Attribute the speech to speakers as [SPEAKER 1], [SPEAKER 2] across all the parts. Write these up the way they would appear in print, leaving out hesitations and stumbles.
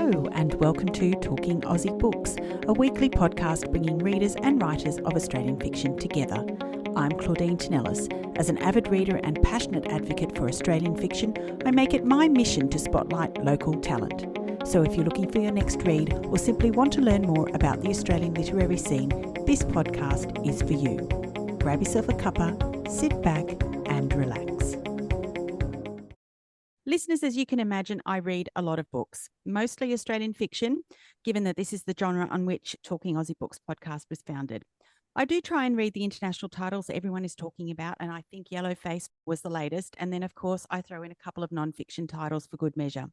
[SPEAKER 1] Hello and welcome to Talking Aussie Books, a weekly podcast bringing readers and writers of Australian fiction together. I'm Claudine Tinellis. As an avid reader and passionate advocate for Australian fiction, I make it my mission to spotlight local talent. So if you're looking for your next read or simply want to learn more about the Australian literary scene, this podcast is for you. Grab yourself a cuppa, sit back and relax. Listeners, as you can imagine, I read a lot of books, mostly Australian fiction, given that this is the genre on which Talking Aussie Books podcast was founded. I do try and read the international titles everyone is talking about, and I think Yellowface was the latest. And then, of course, I throw in a couple of non-fiction titles for good measure.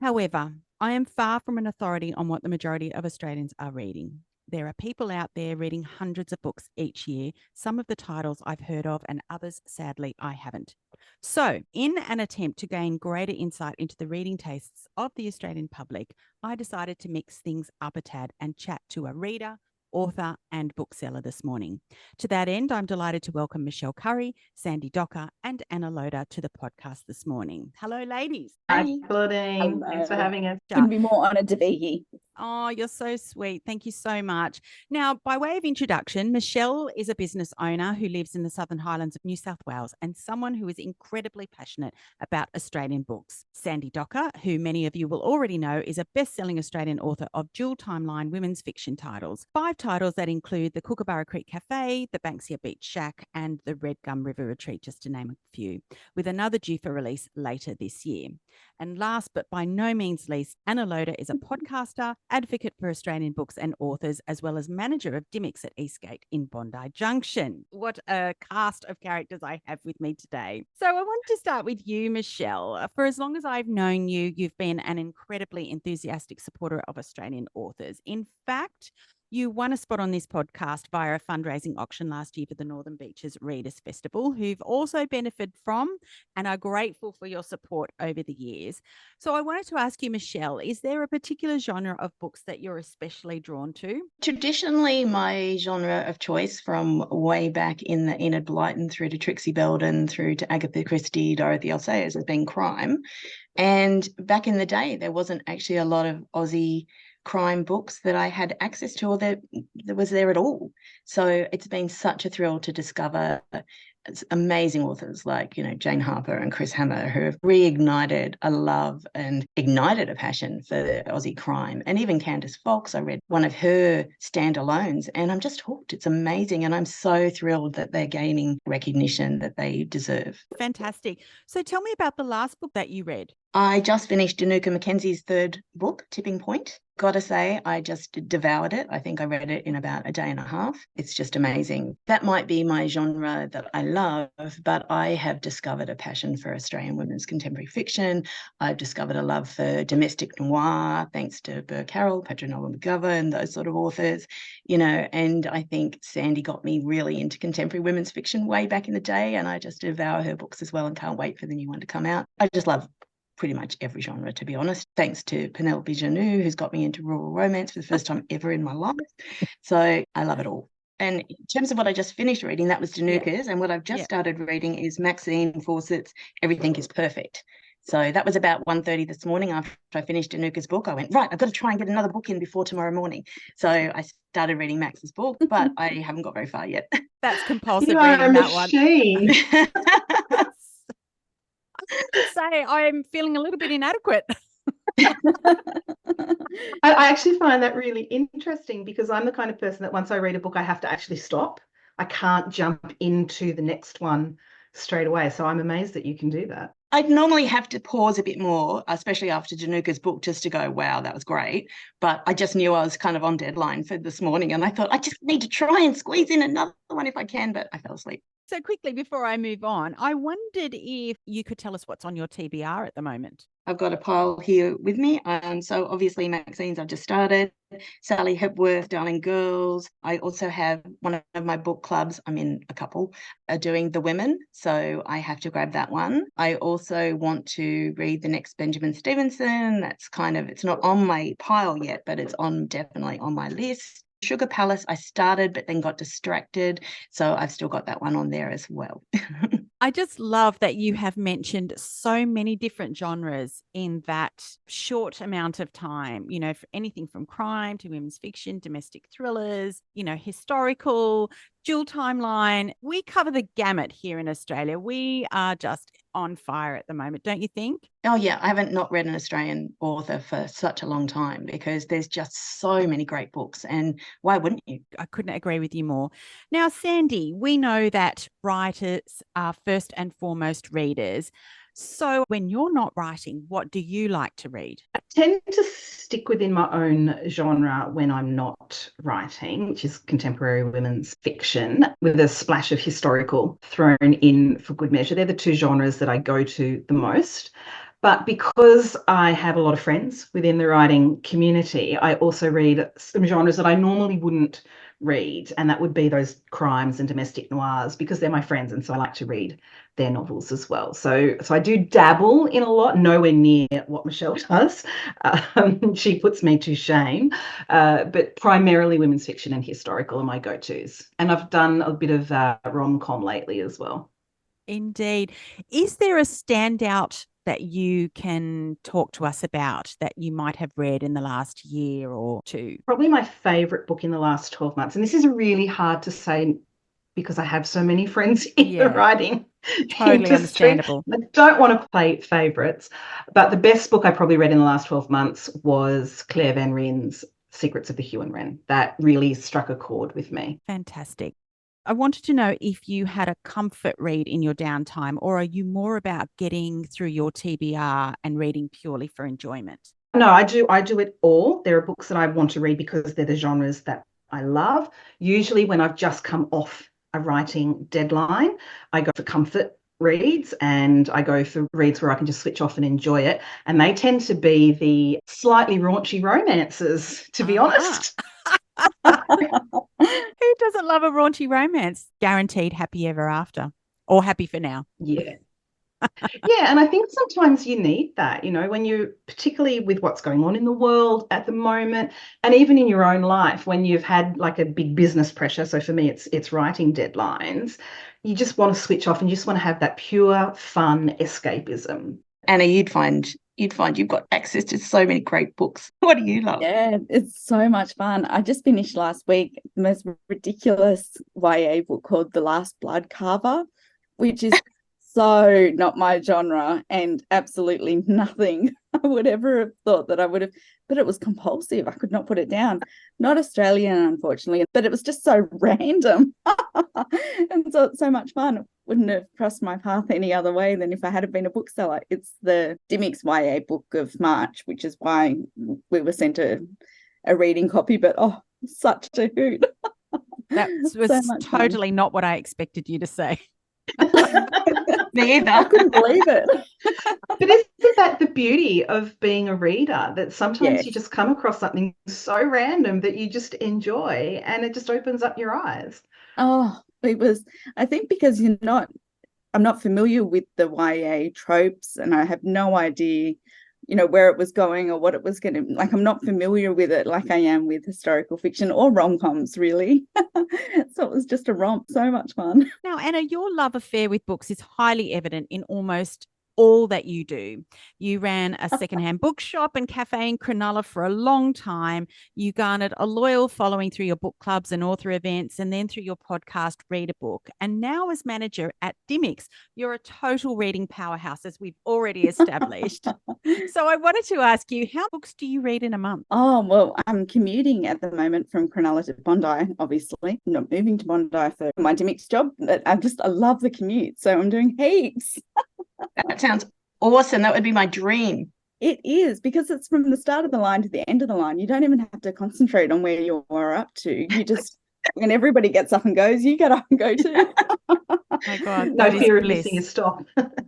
[SPEAKER 1] However, I am far from an authority on what the majority of Australians are reading. There are people out there reading hundreds of books each year, some of the titles I've heard of and others, sadly, I haven't. So, in an attempt to gain greater insight into the reading tastes of the Australian public, I decided to mix things up a tad and chat to a reader, author and bookseller this morning. To that end, I'm delighted to welcome Mishell Currie, Sandie Docker and Anna Loder to the podcast this morning. Hello, ladies.
[SPEAKER 2] Hi, Claudine.
[SPEAKER 3] Hello.
[SPEAKER 2] Thanks for having us.
[SPEAKER 3] Couldn't be more honoured to be here.
[SPEAKER 1] Oh, you're so sweet. Thank you so much. Now, by way of introduction, Mishell is a business owner who lives in the Southern Highlands of New South Wales and someone who is incredibly passionate about Australian books. Sandie Docker, who many of you will already know, is a best-selling Australian author of dual timeline women's fiction titles. 5 titles that include the Kookaburra Creek Cafe, the Banksia Beach Shack, and the Red Gum River Retreat, just to name a few, with another due for release later this year. And last but by no means least, Anna Loder is a podcaster, advocate for Australian books and authors, as well as manager of Dimmicks at Eastgate in Bondi Junction. What a cast of characters I have with me today. So I wanted to start with you, Mishell. For as long as I've known you, you've been an incredibly enthusiastic supporter of Australian authors. In fact, you won a spot on this podcast via a fundraising auction last year for the Northern Beaches Readers Festival, who've also benefited from and are grateful for your support over the years. So I wanted to ask you, Mishell, is there a particular genre of books that you're especially drawn to?
[SPEAKER 3] Traditionally, my genre of choice from way back in the Enid Blyton through to Trixie Belden through to Agatha Christie, Dorothy L. Sayers has been crime. And back in the day, there wasn't actually a lot of Aussie crime books that I had access to or that was there at all. So it's been such a thrill to discover amazing authors like, Jane Harper and Chris Hammer, who have reignited a love and ignited a passion for Aussie crime. And even Candice Fox, I read one of her standalones and I'm just hooked. It's amazing. And I'm so thrilled that they're gaining recognition that they deserve.
[SPEAKER 1] Fantastic. So tell me about the last book that you read.
[SPEAKER 3] I just finished Danuka Mackenzie's 3rd book, Tipping Point. Gotta say, I just devoured it. I think I read it in about a day and a half. It's just amazing. That might be my genre that I love, but I have discovered a passion for Australian women's contemporary fiction. I've discovered a love for domestic noir, thanks to Burke Harrell, Petronella McGovern, those sort of authors, and I think Sandie got me really into contemporary women's fiction way back in the day, and I just devour her books as well and can't wait for the new one to come out. I just love pretty much every genre, to be honest, thanks to Penelope Janou, who's got me into rural romance for the first time ever in my life. So I love it all. And in terms of what I just finished reading, that was Danuka's, and what I've just started reading is Maxine Fawcett's Everything is Perfect. So that was about 1:30 this morning after I finished Danuka's book. I went, right, I've got to try and get another book in before tomorrow morning. So I started reading Max's book, but I haven't got very far yet.
[SPEAKER 1] That's compulsive
[SPEAKER 2] You are
[SPEAKER 1] reading,
[SPEAKER 2] a
[SPEAKER 1] that one.
[SPEAKER 2] machine.
[SPEAKER 1] To say I'm feeling a little bit inadequate.
[SPEAKER 2] I actually find that really interesting because I'm the kind of person that once I read a book, I have to actually stop. I can't jump into the next one straight away. So I'm amazed that you can do that.
[SPEAKER 3] I'd normally have to pause a bit more, especially after Danuka's book, just to go, wow, that was great. But I just knew I was kind of on deadline for this morning. And I thought, I just need to try and squeeze in another one if I can, but I fell asleep.
[SPEAKER 1] So quickly, before I move on, I wondered if you could tell us what's on your TBR at the moment.
[SPEAKER 3] I've got a pile here with me. So obviously Maxine's I've just started. Sally Hepworth, Darling Girls. I also have one of my book clubs, I'm in a couple, are doing The Women. So I have to grab that one. I also want to read the next Benjamin Stevenson. That's it's not on my pile yet, but it's definitely on my list. Sugar Palace, I started but then got distracted. So I've still got that one on there as well.
[SPEAKER 1] I just love that you have mentioned so many different genres in that short amount of time, you know, for anything from crime to women's fiction, domestic thrillers, you know, historical, dual timeline. We cover the gamut here in Australia. We are just on fire at the moment, don't you think?
[SPEAKER 3] Oh, yeah. I haven't not read an Australian author for such a long time because there's just so many great books. And why wouldn't you?
[SPEAKER 1] I couldn't agree with you more. Now, Sandie, we know that writers are first and foremost readers. So when you're not writing, what do you like to read?
[SPEAKER 2] I tend to stick within my own genre when I'm not writing, which is contemporary women's fiction, with a splash of historical thrown in for good measure. They're the two genres that I go to the most. But because I have a lot of friends within the writing community, I also read some genres that I normally wouldn't read, and that would be those crimes and domestic noirs, because they're my friends, and so I like to read their novels as well. So I do dabble in a lot, nowhere near what Mishell does. She puts me to shame, but primarily women's fiction and historical are my go-tos. And I've done a bit of rom-com lately as well.
[SPEAKER 1] Indeed. Is there a standout that you can talk to us about that you might have read in the last year or two?
[SPEAKER 2] Probably my favourite book in the last 12 months. And this is really hard to say because I have so many friends in the writing
[SPEAKER 1] totally
[SPEAKER 2] industry.
[SPEAKER 1] Understandable.
[SPEAKER 2] I don't want to play favourites, but the best book I probably read in the last 12 months was Claire Van Ryn's Secrets of the Hue and Wren. That really struck a chord with me.
[SPEAKER 1] Fantastic. I wanted to know if you had a comfort read in your downtime, or are you more about getting through your TBR and reading purely for enjoyment?
[SPEAKER 2] No, I do it all. There are books that I want to read because they're the genres that I love. Usually when I've just come off a writing deadline, I go for comfort reads, and I go for reads where I can just switch off and enjoy it. And they tend to be the slightly raunchy romances, to be honest.
[SPEAKER 1] Who doesn't love a raunchy romance? Guaranteed happy ever after, or happy for now.
[SPEAKER 2] Yeah. Yeah, and I think sometimes you need that, you know, when you, particularly with what's going on in the world at the moment, and even in your own life, when you've had like a big business pressure. So for me, it's writing deadlines. You just want to switch off and you just want to have that pure fun escapism.
[SPEAKER 3] Anna, you'd find you've got access to so many great books. What do you love?
[SPEAKER 4] Yeah, it's so much fun. I just finished last week the most ridiculous YA book called The Last Blood Carver, which is so not my genre and absolutely nothing I would ever have thought that I would have, but it was compulsive. I could not put it down. Not Australian, unfortunately, but it was just so random. And so it's so much fun. Wouldn't have crossed my path any other way than if I had been a bookseller. It's the Dymocks YA book of March, which is why we were sent a reading copy, but such a hoot.
[SPEAKER 1] That was so totally not what I expected you to say.
[SPEAKER 3] Me either.
[SPEAKER 4] I couldn't believe it.
[SPEAKER 2] But isn't that the beauty of being a reader, that sometimes
[SPEAKER 4] Yes.
[SPEAKER 2] you just come across something so random that you just enjoy and it just opens up your eyes?
[SPEAKER 4] Oh, it was, I think because I'm not familiar with the YA tropes and I have no idea, where it was going or what it was going to, like, I'm not familiar with it like I am with historical fiction or rom-coms, really. So it was just a romp, so much fun.
[SPEAKER 1] Now, Anna, your love affair with books is highly evident in almost all that you do. You ran a secondhand bookshop and cafe in Cronulla for a long time. You garnered a loyal following through your book clubs and author events, and then through your podcast, Read a Book. And now as manager at Dymocks, you're a total reading powerhouse, as we've already established. So I wanted to ask you, how books do you read in a month?
[SPEAKER 4] Oh, well, I'm commuting at the moment from Cronulla to Bondi, obviously. I'm not moving to Bondi for my Dymocks job, but I love the commute. So I'm doing heaps.
[SPEAKER 3] That sounds awesome. That would be my dream.
[SPEAKER 4] It is, because it's from the start of the line to the end of the line. You don't even have to concentrate on where you're up to. You just, when everybody gets up and goes, you get up and go too.
[SPEAKER 1] My God,
[SPEAKER 2] No fear of missing a stop.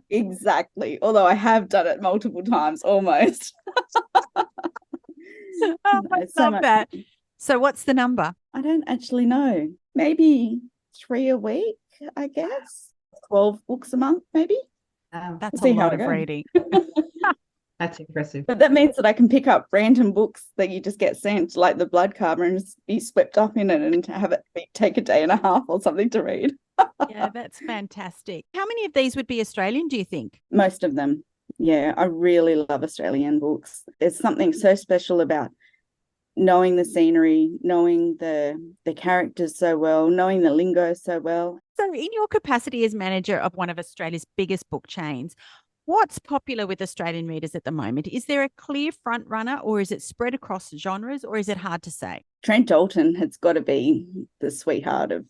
[SPEAKER 4] Exactly. Although I have done it multiple times almost.
[SPEAKER 1] I love that. So what's the number?
[SPEAKER 4] I don't actually know. Maybe 3 a week, I guess. 12 books a month, maybe.
[SPEAKER 1] That's a lot of reading.
[SPEAKER 2] That's impressive.
[SPEAKER 4] But that means that I can pick up random books that you just get sent, like the blood carver, and just be swept up in it and have it take a day and a half or something to read.
[SPEAKER 1] Yeah, that's fantastic. How many of these would be Australian, do you think?
[SPEAKER 4] Most of them. Yeah, I really love Australian books. There's something so special about knowing the scenery, knowing the characters so well, knowing the lingo so well.
[SPEAKER 1] So in your capacity as manager of one of Australia's biggest book chains, what's popular with Australian readers at the moment? Is there a clear front runner, or is it spread across genres, or is it hard to say?
[SPEAKER 4] Trent Dalton has got to be the sweetheart of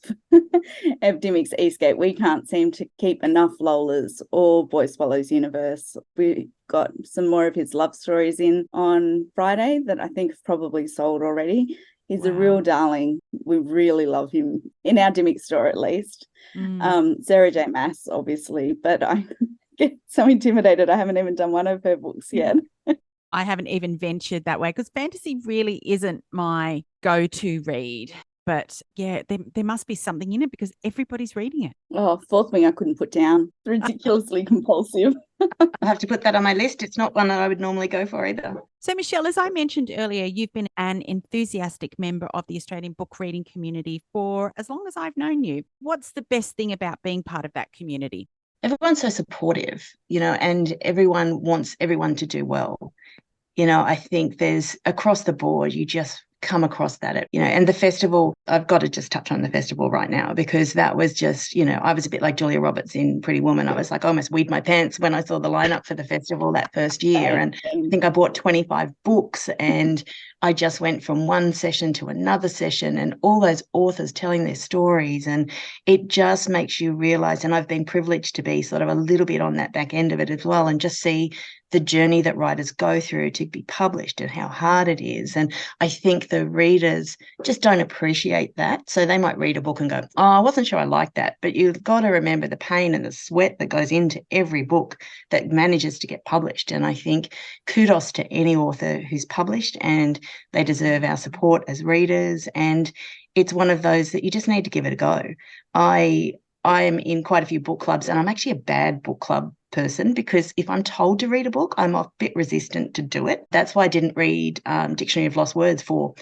[SPEAKER 4] Dimmick's Eastgate. We can't seem to keep enough Lolas or Boy Swallows universe. We got some more of his love stories in on Friday that I think have probably sold already. He's a real darling. We really love him in our Dimmick store, at least. Sarah J. Maas, obviously, but I get so intimidated. I haven't even done one of her books yet.
[SPEAKER 1] I haven't even ventured that way because fantasy really isn't my go-to read. But yeah, there must be something in it because everybody's reading it.
[SPEAKER 4] Oh, Fourth Wing I couldn't put down. Ridiculously compulsive.
[SPEAKER 3] I have to put that on my list. It's not one that I would normally go for either.
[SPEAKER 1] So, Mishell, as I mentioned earlier, you've been an enthusiastic member of the Australian book reading community for as long as I've known you. What's the best thing about being part of that community?
[SPEAKER 3] Everyone's so supportive, and everyone wants everyone to do well. I think there's across the board, you just come across that, and the festival, I've got to just touch on the festival right now because that was just, I was a bit like Julia Roberts in Pretty Woman. I was like, I almost weed my pants when I saw the lineup for the festival that first year. And I think I bought 25 books and I just went from one session to another session and all those authors telling their stories. And it just makes you realize, and I've been privileged to be sort of a little bit on that back end of it as well, and just see the journey that writers go through to be published and how hard it is. And I think the readers just don't appreciate that. So they might read a book and go, oh, I wasn't sure I liked that. But you've got to remember the pain and the sweat that goes into every book that manages to get published. And I think kudos to any author who's published, and they deserve our support as readers. And it's one of those that you just need to give it a go. I am in quite a few book clubs, and I'm actually a bad book club person because if I'm told to read a book, I'm a bit resistant to do it. That's why I didn't read Dictionary of Lost Words for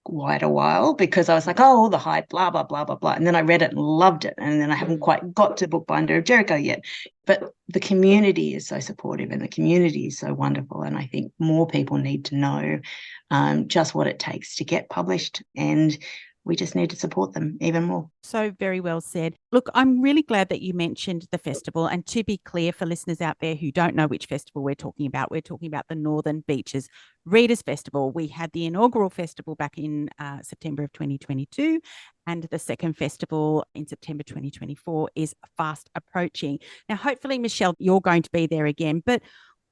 [SPEAKER 3] quite a while, because I was like, oh, all the hype, blah, blah, blah, blah, blah. And then I read it and loved it. And then I haven't quite got to Bookbinder of Jericho yet. But the community is so supportive and the community is so wonderful. And I think more people need to know just what it takes to get published, and we just need to support them even more.
[SPEAKER 1] So very well said. Look, I'm really glad that you mentioned the festival. And to be clear for listeners out there who don't know which festival we're talking about the Northern Beaches Readers Festival. We had the inaugural festival back in September of 2022, and the second festival in September 2024 is fast approaching. Now, hopefully, Mishell, you're going to be there again, but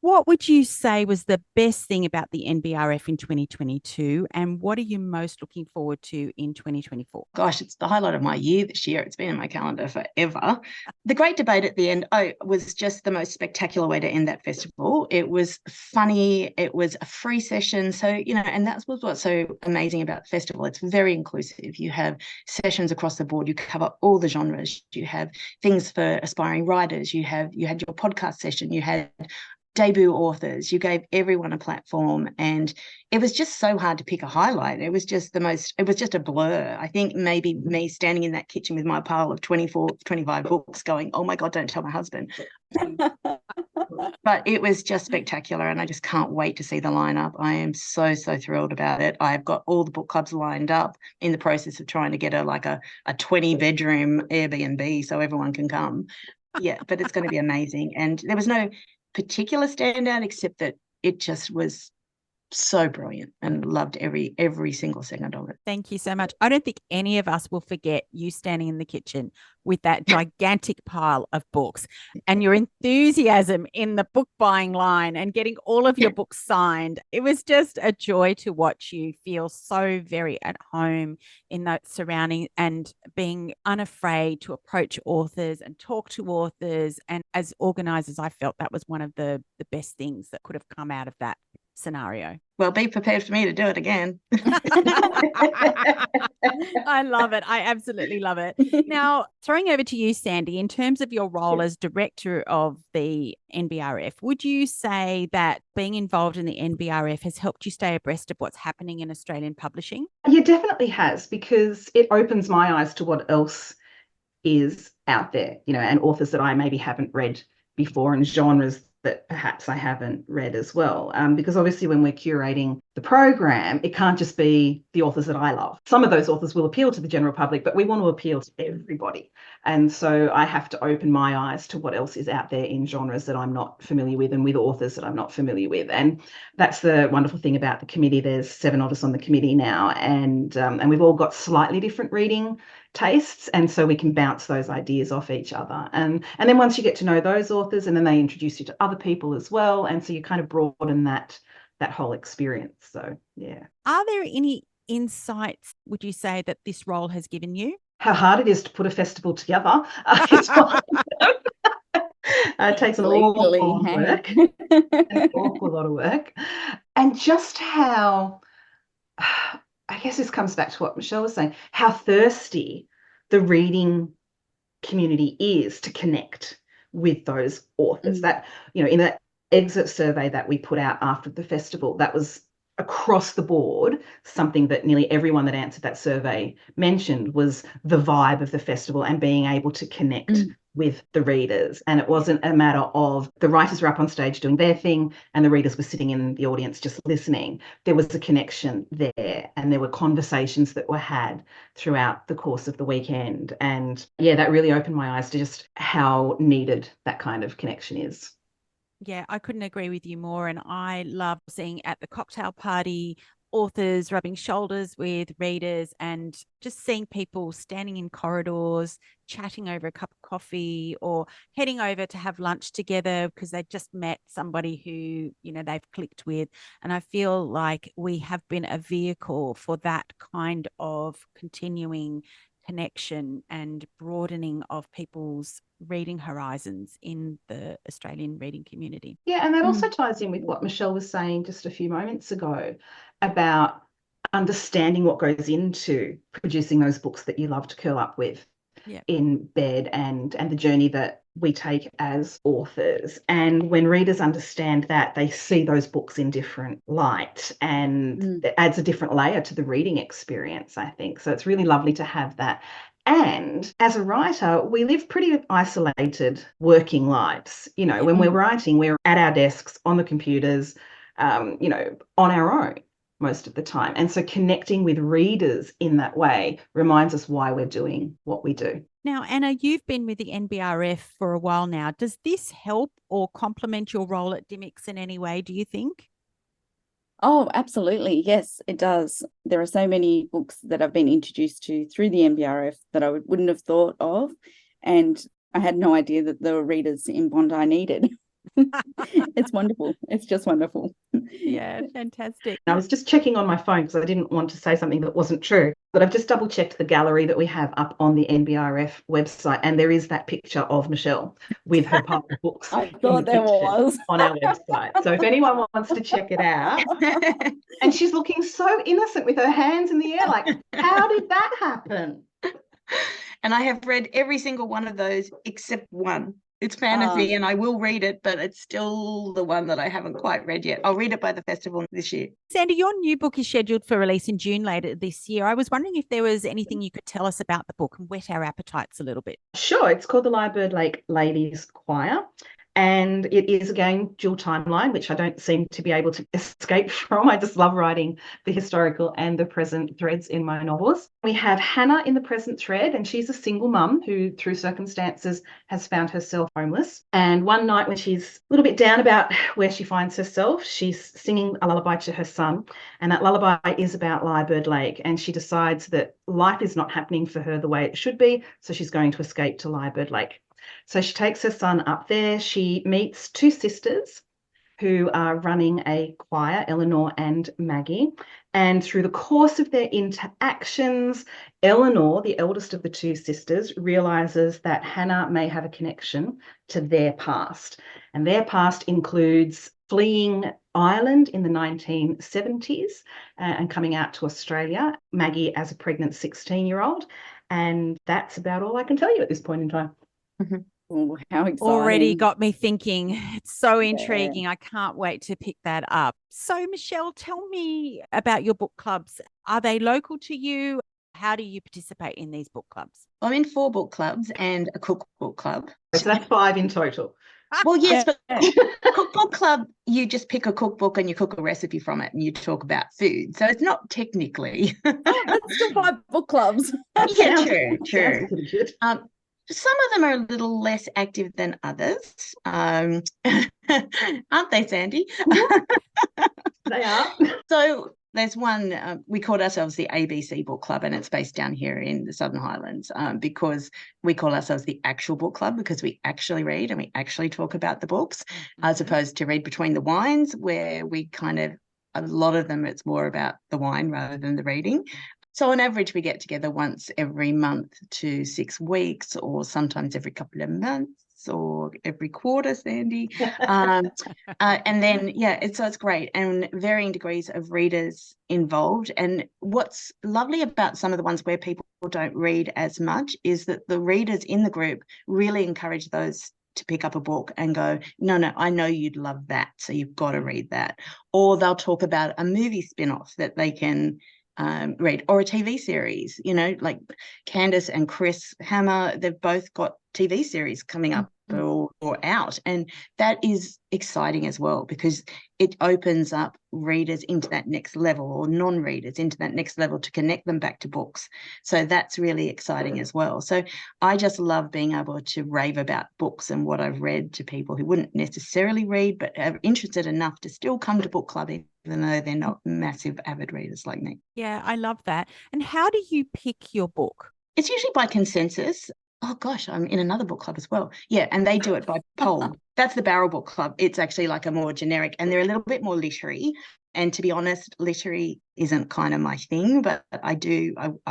[SPEAKER 1] what would you say was the best thing about the NBRF in 2022, and what are you most looking forward to in 2024?
[SPEAKER 3] Gosh, it's the highlight of my year this year. It's been in my calendar forever. The great debate at the end was just the most spectacular way to end that festival. It was funny. It was a free session. So, and that was what's so amazing about the festival. It's very inclusive. You have sessions across the board. You cover all the genres. You have things for aspiring writers. You had your podcast session. You had debut authors. You gave everyone a platform, and it was just so hard to pick a highlight. It was just a blur. I think maybe me standing in that kitchen with my pile of 25 books going, oh my God, don't tell my husband. But it was just spectacular, and I just can't wait to see the lineup. I am so thrilled about it. I've got all the book clubs lined up, in the process of trying to get a 20-bedroom Airbnb so everyone can come. Yeah, but it's going to be amazing. And there was no particular standout except that it just was so brilliant, and loved every single second of it.
[SPEAKER 1] Thank you so much. I don't think any of us will forget you standing in the kitchen with that gigantic pile of books and your enthusiasm in the book buying line and getting all of your books signed. It was just a joy to watch you feel so very at home in that surrounding and being unafraid to approach authors and talk to authors. And as organisers, I felt that was one of the best things that could have come out of that scenario.
[SPEAKER 3] Well, be prepared for me to do it again.
[SPEAKER 1] I love it. I absolutely love it. Now, throwing over to you, Sandie, in terms of your role as director of the NBRF, would you say that being involved in the NBRF has helped you stay abreast of what's happening in Australian publishing?
[SPEAKER 2] Yeah, definitely has, because it opens my eyes to what else is out there, and authors that I maybe haven't read before and genres that perhaps I haven't read as well. Because obviously when we're curating the program, it can't just be the authors that I love. Some of those authors will appeal to the general public, but we want to appeal to everybody. And so I have to open my eyes to what else is out there in genres that I'm not familiar with and with authors that I'm not familiar with. And that's the wonderful thing about the committee. There's 7 of us on the committee now, and we've all got slightly different reading tastes, and so we can bounce those ideas off each other, and then once you get to know those authors, and then they introduce you to other people as well, and so you kind of broaden that whole experience. So yeah.
[SPEAKER 1] Are there any insights, would you say, that this role has given you?
[SPEAKER 2] How hard it is to put a festival together. It takes an awful lot of work, an awful lot of work, and just how, I guess this comes back to what Mishell was saying, how thirsty the reading community is to connect with those authors. That, in that exit survey that we put out after the festival, that was across the board something that nearly everyone that answered that survey mentioned, was the vibe of the festival and being able to connect with the readers. And it wasn't a matter of the writers were up on stage doing their thing and the readers were sitting in the audience just listening. There was a connection there, and there were conversations that were had throughout the course of the weekend. And yeah, that really opened my eyes to just how needed that kind of connection is.
[SPEAKER 1] Yeah, I couldn't agree with you more. And I love seeing at the cocktail party authors rubbing shoulders with readers, and just seeing people standing in corridors, chatting over a cup of coffee, or heading over to have lunch together because they just met somebody who, they've clicked with. And I feel like we have been a vehicle for that kind of continuing connection and broadening of people's reading horizons in the Australian reading community.
[SPEAKER 2] Yeah, and that also ties in with what Mishell was saying just a few moments ago about understanding what goes into producing those books that you love to curl up with in bed, and the journey that we take as authors. And when readers understand that, they see those books in different light, and it adds a different layer to the reading experience, I think. So it's really lovely to have that. And as a writer, we live pretty isolated working lives. When we're writing, we're at our desks, on the computers, on our own most of the time. And so connecting with readers in that way reminds us why we're doing what we do.
[SPEAKER 1] Now, Anna, you've been with the NBRF for a while now. Does this help or complement your role at Dymocks in any way, do you think?
[SPEAKER 4] Oh, absolutely. Yes, it does. There are so many books that I've been introduced to through the NBRF that I wouldn't have thought of. And I had no idea that there were readers in Bondi needed. It's wonderful. It's just wonderful.
[SPEAKER 1] Yeah, fantastic.
[SPEAKER 2] I was just checking on my phone because I didn't want to say something that wasn't true, but I've just double checked the gallery that we have up on the NBRF website, and there is that picture of Mishell with her pile of books.
[SPEAKER 4] I thought there was
[SPEAKER 2] on our website. So if anyone wants to check it out, and she's looking so innocent with her hands in the air, like, how did that happen?
[SPEAKER 3] And I have read every single one of those except one. It's fantasy, and I will read it, but it's still the one that I haven't quite read yet. I'll read it by the festival this year.
[SPEAKER 1] Sandie, your new book is scheduled for release in June later this year. I was wondering if there was anything you could tell us about the book and whet our appetites a little bit.
[SPEAKER 2] Sure. It's called The Lyrebird Lake Ladies Choir. And it is, again, dual timeline, which I don't seem to be able to escape from. I just love writing the historical and the present threads in my novels. We have Hannah in the present thread, and she's a single mum who, through circumstances, has found herself homeless. And one night when she's a little bit down about where she finds herself, she's singing a lullaby to her son. And that lullaby is about Lyrebird Lake. And she decides that life is not happening for her the way it should be, so she's going to escape to Lyrebird Lake. So she takes her son up there. She meets 2 sisters who are running a choir, Eleanor and Maggie. And through the course of their interactions, Eleanor, the eldest of the 2 sisters, realises that Hannah may have a connection to their past. And their past includes fleeing Ireland in the 1970s and coming out to Australia, Maggie as a pregnant 16-year-old. And that's about all I can tell you at this point in time.
[SPEAKER 3] Mm-hmm.
[SPEAKER 4] Oh, how exciting.
[SPEAKER 1] Already got me thinking. It's so intriguing. Yeah. I can't wait to pick that up. So, Mishell, tell me about your book clubs. Are they local to you? How do you participate in these book clubs?
[SPEAKER 3] I'm in 4 book clubs and a cookbook club.
[SPEAKER 2] So that's 5 in total.
[SPEAKER 3] Well, yes, but cookbook club, you just pick a cookbook and you cook a recipe from it and you talk about food. So it's not technically.
[SPEAKER 4] That's still 5 book clubs.
[SPEAKER 3] Yeah, true. Some of them are a little less active than others. Aren't they, Sandie?
[SPEAKER 2] They are.
[SPEAKER 3] So there's one, we called ourselves the ABC Book Club, and it's based down here in the Southern Highlands because we call ourselves the actual book club because we actually read and we actually talk about the books as opposed to read between the wines where we kind of, a lot of them, it's more about the wine rather than the reading. So on average, we get together once every month to 6 weeks, or sometimes every couple of months, or every quarter, Sandie. And then, it's great, and varying degrees of readers involved. And what's lovely about some of the ones where people don't read as much is that the readers in the group really encourage those to pick up a book and go, no, I know you'd love that, so you've got to read that. Or they'll talk about a movie spin-off that they can read, or a TV series, like Candace and Chris Hammer, they've both got TV series coming up or out, and that is exciting as well because it opens up readers into that next level, or non-readers into that next level, to connect them back to books. So that's really exciting as well. So I just love being able to rave about books and what I've read to people who wouldn't necessarily read but are interested enough to still come to book club even though they're not massive avid readers like me.
[SPEAKER 1] Yeah, I love that. And how do you pick your book?
[SPEAKER 3] It's usually by consensus. Oh gosh, I'm in another book club as well. Yeah, and they do it by poll. That's the Barrel Book Club. It's actually like a more generic, and they're a little bit more literary. And to be honest, literary isn't kind of my thing, but I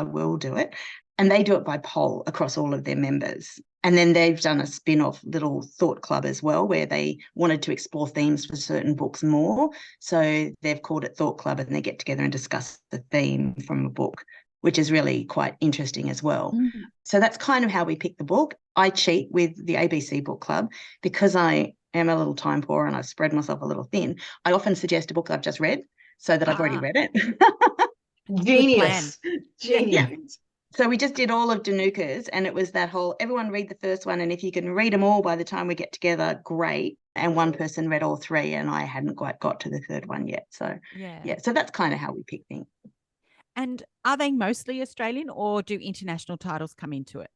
[SPEAKER 3] will do it. And they do it by poll across all of their members. And then they've done a spin-off little thought club as well, where they wanted to explore themes for certain books more. So they've called it Thought Club, and they get together and discuss the theme from a book, which is really quite interesting as well. So that's kind of how we pick the book. I cheat with the ABC Book Club because I am a little time poor and I've spread myself a little thin. I often suggest a book I've just read so that I've already read it.
[SPEAKER 2] Genius.
[SPEAKER 3] Yeah. So we just did all of Danuka's, and it was that whole, everyone read the first one, and if you can read them all by the time we get together, great. And one person read all 3, and I hadn't quite got to the 3rd one yet. So so that's kind of how we pick things.
[SPEAKER 1] And are they mostly Australian, or do international titles come into it?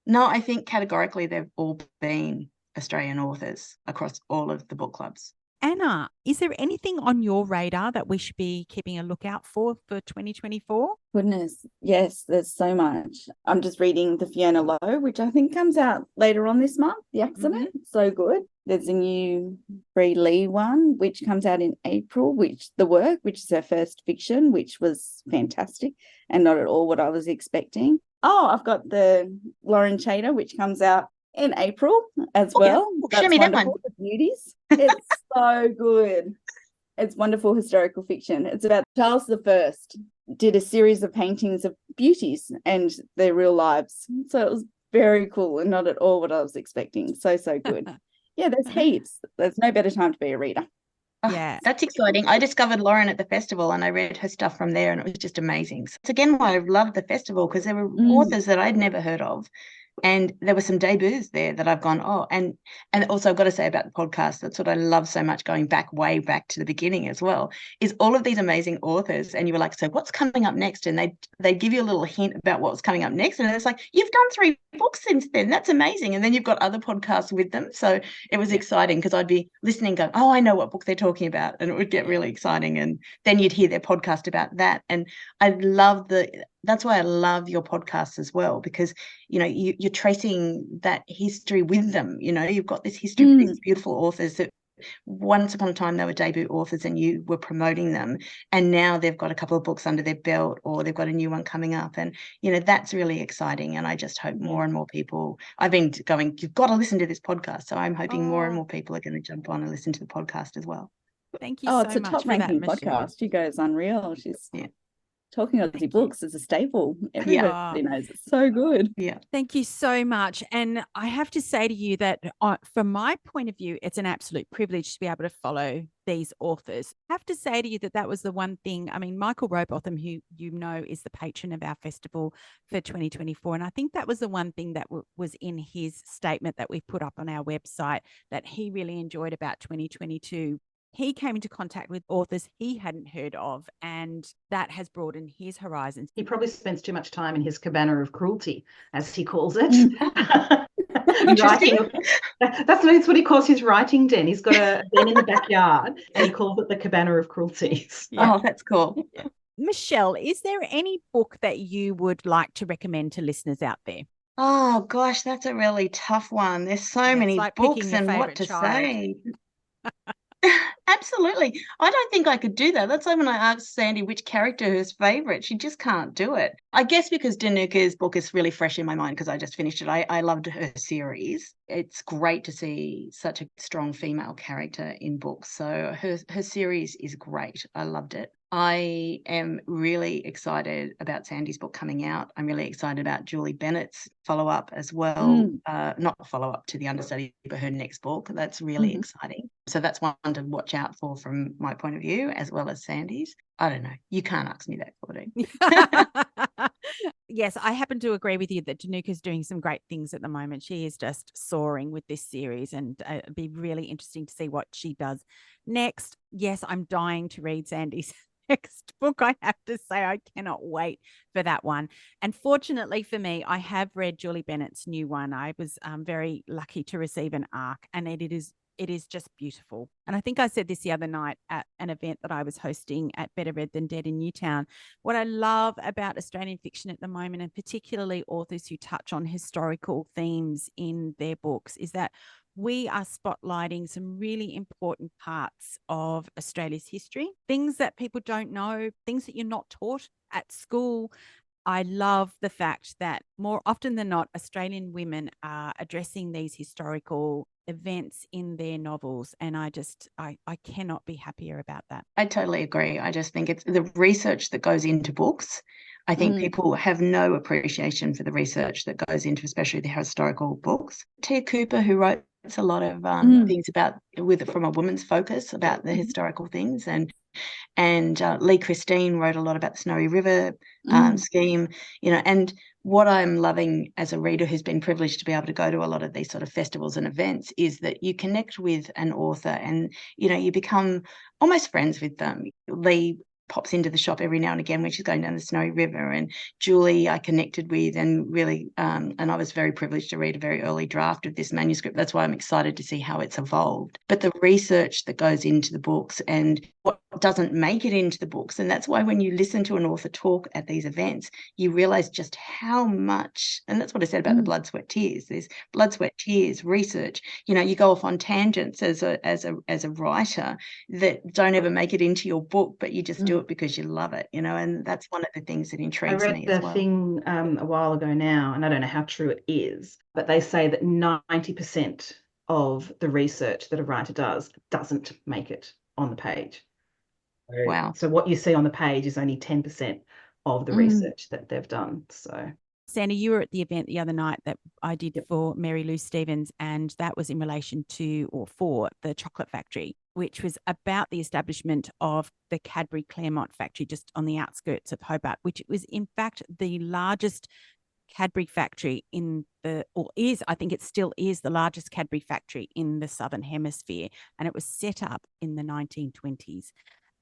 [SPEAKER 3] No, I think categorically they've all been Australian authors across all of the book clubs.
[SPEAKER 1] Anna, is there anything on your radar that we should be keeping a lookout for 2024?
[SPEAKER 4] Goodness, yes, there's so much. I'm just reading the Fiona Lowe, which I think comes out later on this month, The Accident. So good. There's a new Bree Lee one, which comes out in April, which is her first fiction, which was fantastic and not at all what I was expecting. Oh, I've got the Lauren Chater, which comes out in April as well.
[SPEAKER 3] Show me that one.
[SPEAKER 4] The Beauties. It's so good. It's wonderful historical fiction. It's about Charles I did a series of paintings of beauties and their real lives. So it was very cool and not at all what I was expecting. So good. Yeah, there's heaps. There's no better time to be a reader.
[SPEAKER 3] Yeah, that's exciting. I discovered Lauren at the festival and I read her stuff from there, and it was just amazing. So it's again why I loved the festival, because there were authors that I'd never heard of. And there were some debuts there that I've gone, and also I've got to say about the podcast, that's what I love so much, going back, way back to the beginning as well, is all of these amazing authors. And you were like, so what's coming up next? And they give you a little hint about what's coming up next. And it's like, you've done 3 books since then. That's amazing. And then you've got other podcasts with them. So it was exciting because I'd be listening going, oh, I know what book they're talking about. And it would get really exciting. And then you'd hear their podcast about that. And I love that's why I love your podcast as well, because, you're tracing that history with them. You've got this history of these beautiful authors that once upon a time they were debut authors and you were promoting them, and now they've got a couple of books under their belt, or they've got a new one coming up, and that's really exciting. And I just hope more and more people, I've been going, you've got to listen to this podcast, so I'm hoping more and more people are going to jump on and listen to the podcast as well.
[SPEAKER 1] Thank you so
[SPEAKER 4] it's a
[SPEAKER 1] much
[SPEAKER 4] top
[SPEAKER 1] for that,
[SPEAKER 4] ranking
[SPEAKER 1] Mishell.
[SPEAKER 4] podcast. She goes unreal. She's Talking Aussie Books is a staple. Everybody knows it's so good.
[SPEAKER 3] Yeah.
[SPEAKER 1] Thank you so much. And I have to say to you that from my point of view, it's an absolute privilege to be able to follow these authors. I have to say to you that was the one thing. I mean, Michael Robotham, who is the patron of our festival for 2024. And I think that was the one thing that was in his statement that we put up on our website that he really enjoyed about 2022. He came into contact with authors he hadn't heard of, and that has broadened his horizons.
[SPEAKER 2] He probably spends too much time in his cabana of cruelty, as he calls it. Writing. That's what he calls his writing den. He's got a den in the backyard, and he calls it the cabana of cruelties.
[SPEAKER 3] Yeah. Oh, that's cool.
[SPEAKER 1] Yeah. Mishell, is there any book that you would like to recommend to listeners out there?
[SPEAKER 3] Oh, gosh, that's a really tough one. There's so many books and what to say. Absolutely. I don't think I could do that. That's like when I asked Sandie which character is favourite. She just can't do it. I guess because Danuka's book is really fresh in my mind because I just finished it. I loved her series. It's great to see such a strong female character in books. So her series is great. I loved it. I am really excited about Sandie's book coming out. I'm really excited about Julie Bennett's follow-up as well. Not follow-up to The Understudy, but her next book. That's really exciting. So that's one to watch out for from my point of view, as well as Sandie's. I don't know. You can't ask me that, Claudine.
[SPEAKER 1] Yes, I happen to agree with you that Danuka's doing some great things at the moment. She is just soaring with this series, and it'd be really interesting to see what she does next. Yes, I'm dying to read Sandie's next book. I have to say, I cannot wait for that one. And fortunately for me, I have read Julie Bennett's new one. I was very lucky to receive an ARC, and it is just beautiful. And I think I said this the other night at an event that I was hosting at Better Read Than Dead in Newtown. What I love about Australian fiction at the moment, and particularly authors who touch on historical themes in their books, is that we are spotlighting some really important parts of Australia's history, things that people don't know, things that you're not taught at school. I love the fact that more often than not, Australian women are addressing these historical events in their novels. And I cannot be happier about that.
[SPEAKER 3] I totally agree. I just think it's the research that goes into books. I think people have no appreciation for the research that goes into, especially the historical books. Tia Cooper, who wrote a lot of things from a woman's focus about the historical things, and Lee Christine wrote a lot about the Snowy River scheme, and what I'm loving as a reader who's been privileged to be able to go to a lot of these sort of festivals and events is that you connect with an author and, you become almost friends with them. Lee pops into the shop every now and again when she's going down the Snowy River, and Julie I connected with, and really and I was very privileged to read a very early draft of this manuscript. That's why I'm excited to see how it's evolved. But the research that goes into the books and what doesn't make it into the books, and that's why when you listen to an author talk at these events, you realize just how much, and that's what I said about the blood, sweat, tears. There's blood, sweat, tears, research. You go off on tangents as a writer that don't ever make it into your book, but you just do it because you love it, and that's one of the things that intrigues me as well.
[SPEAKER 2] I read the thing a while ago now, and I don't know how true it is, but they say that 90% of the research that a writer doesn't make it on the page.
[SPEAKER 3] Wow.
[SPEAKER 2] So what you see on the page is only 10% of the research that they've done. So,
[SPEAKER 1] Sandie, you were at the event the other night that I did for Mary Lou Stevens, and that was in relation to, or for, the chocolate factory, which was about the establishment of the Cadbury Claremont factory just on the outskirts of Hobart, which was in fact the largest Cadbury factory I think it still is the largest Cadbury factory in the Southern Hemisphere. And it was set up in the 1920s.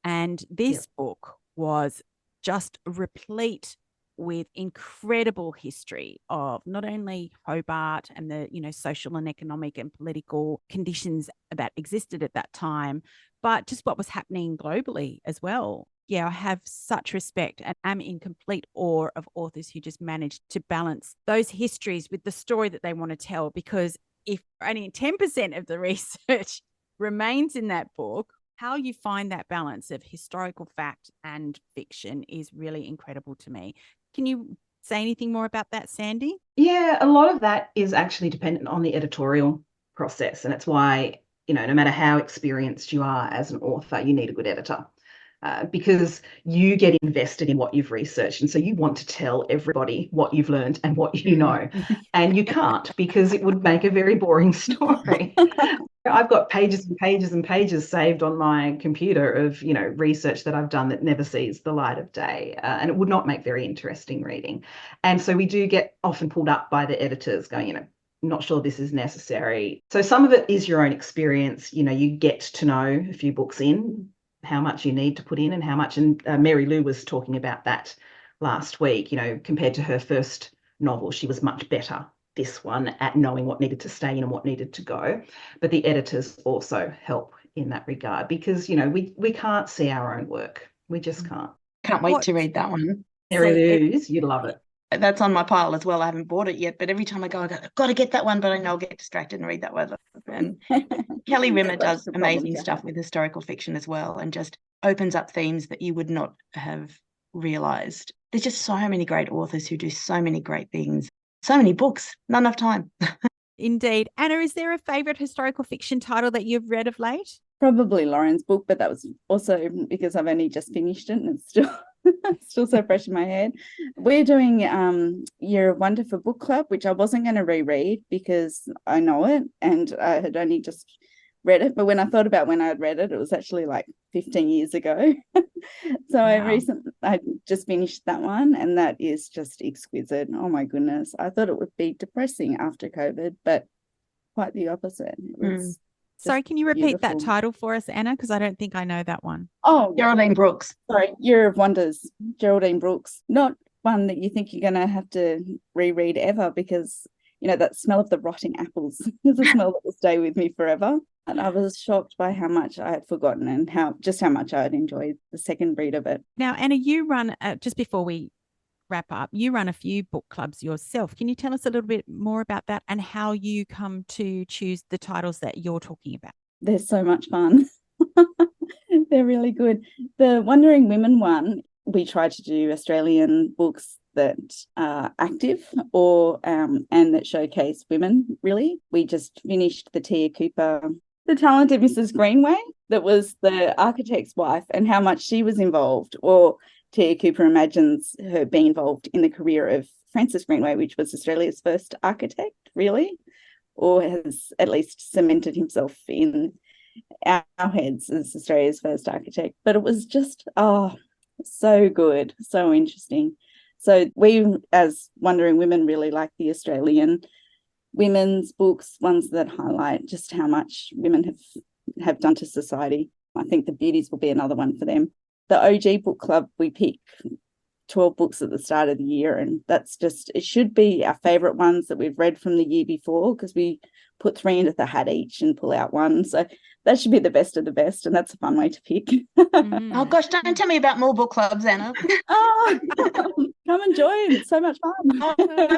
[SPEAKER 1] And this book was just replete with incredible history of not only Hobart and the, social and economic and political conditions that existed at that time, but just what was happening globally as well. Yeah, I have such respect and am in complete awe of authors who just manage to balance those histories with the story that they want to tell, because if only 10% of the research remains in that book. How you find that balance of historical fact and fiction is really incredible to me. Can you say anything more about that, Sandie?
[SPEAKER 2] Yeah, a lot of that is actually dependent on the editorial process. And it's why, no matter how experienced you are as an author, you need a good editor. Because you get invested in what you've researched. And so you want to tell everybody what you've learned and what you know. And you can't, because it would make a very boring story. I've got pages and pages and pages saved on my computer of, research that I've done that never sees the light of day. And it would not make very interesting reading. And so we do get often pulled up by the editors going, not sure this is necessary. So some of it is your own experience. You get to know a few books in how much you need to put in and how much. And Mary Lou was talking about that last week, compared to her first novel, she was much better, this one, at knowing what needed to stay in and what needed to go. But the editors also help in that regard because, we can't see our own work. We just can't.
[SPEAKER 3] Can't wait to read that one.
[SPEAKER 2] Mary Lou's, you'd love it.
[SPEAKER 3] That's on my pile as well. I haven't bought it yet, but every time I go, I've got to get that one, but I know I'll get distracted and read that one. And Kelly Rimmer does amazing stuff with historical fiction as well, and just opens up themes that you would not have realised. There's just so many great authors who do so many great things. So many books, not enough time.
[SPEAKER 1] Indeed. Anna, is there a favourite historical fiction title that you've read of late?
[SPEAKER 4] Probably Lauren's book, but that was also because I've only just finished it and it's still so fresh in my head. We're doing Year of Wonder for Book Club, which I wasn't going to reread because I know it and I had only just read it. But when I thought about when I'd read it, it was actually like 15 years ago. So wow. I just finished that one and that is just exquisite. Oh my goodness. I thought it would be depressing after COVID, but quite the opposite. It was
[SPEAKER 1] Sorry, can you repeat that title for us, Anna? Because I don't think I know that one.
[SPEAKER 4] Oh,
[SPEAKER 3] Geraldine Brooks.
[SPEAKER 4] Sorry, Year of Wonders, Geraldine Brooks. Not one that you think you're going to have to reread ever because, that smell of the rotting apples is a smell that will stay with me forever. And I was shocked by how much I had forgotten and how much I had enjoyed the second read of it.
[SPEAKER 1] Now, Anna, you run, just before we wrap up, you run a few book clubs yourself. Can you tell us a little bit more about that and how you come to choose the titles that you're talking about?
[SPEAKER 4] They're so much fun. They're really good. The Wandering Women one, we try to do Australian books that are active or and that showcase women, really. We just finished the Tia Cooper, The Talented Mrs. Greenway, that was the architect's wife and how much she was involved, or Tia Cooper imagines her being involved in the career of Francis Greenway, which was Australia's first architect, really, or has at least cemented himself in our heads as Australia's first architect. But it was just, so good, so interesting. So we, as Wandering Women, really like the Australian women's books, ones that highlight just how much women have done to society. I think The Beauties will be another one for them. The OG book club, we pick 12 books at the start of the year, and that's just, it should be our favourite ones that we've read from the year before because we put 3 into the hat each and pull out one. So that should be the best of the best, and that's a fun way to pick.
[SPEAKER 3] Oh gosh, don't tell me about more book clubs, Anna.
[SPEAKER 4] Come and join. It's so much fun.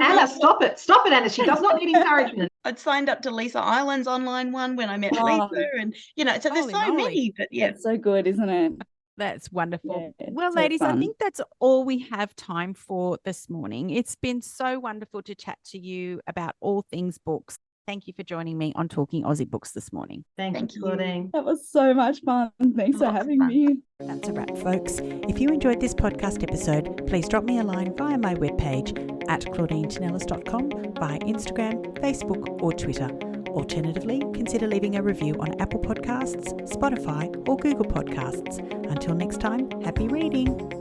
[SPEAKER 2] Anna, stop it, Anna. She does not need encouragement.
[SPEAKER 3] I'd signed up to Lisa Island's online one when I met Lisa, and so there's so many. But yeah,
[SPEAKER 4] it's so good, isn't it?
[SPEAKER 1] That's wonderful.
[SPEAKER 4] Yeah,
[SPEAKER 1] well,
[SPEAKER 4] so
[SPEAKER 1] ladies,
[SPEAKER 4] fun.
[SPEAKER 1] I think that's all we have time for this morning. It's been so wonderful to chat to you about all things books. Thank you for joining me on Talking Aussie Books this morning.
[SPEAKER 2] Thank you, Claudine.
[SPEAKER 4] That was so much fun. Thanks for having me.
[SPEAKER 1] That's a wrap, folks. If you enjoyed this podcast episode, please drop me a line via my webpage at claudinetinellis.com, via Instagram, Facebook or Twitter. Alternatively, consider leaving a review on Apple Podcasts, Spotify or Google Podcasts. Until next time, happy reading.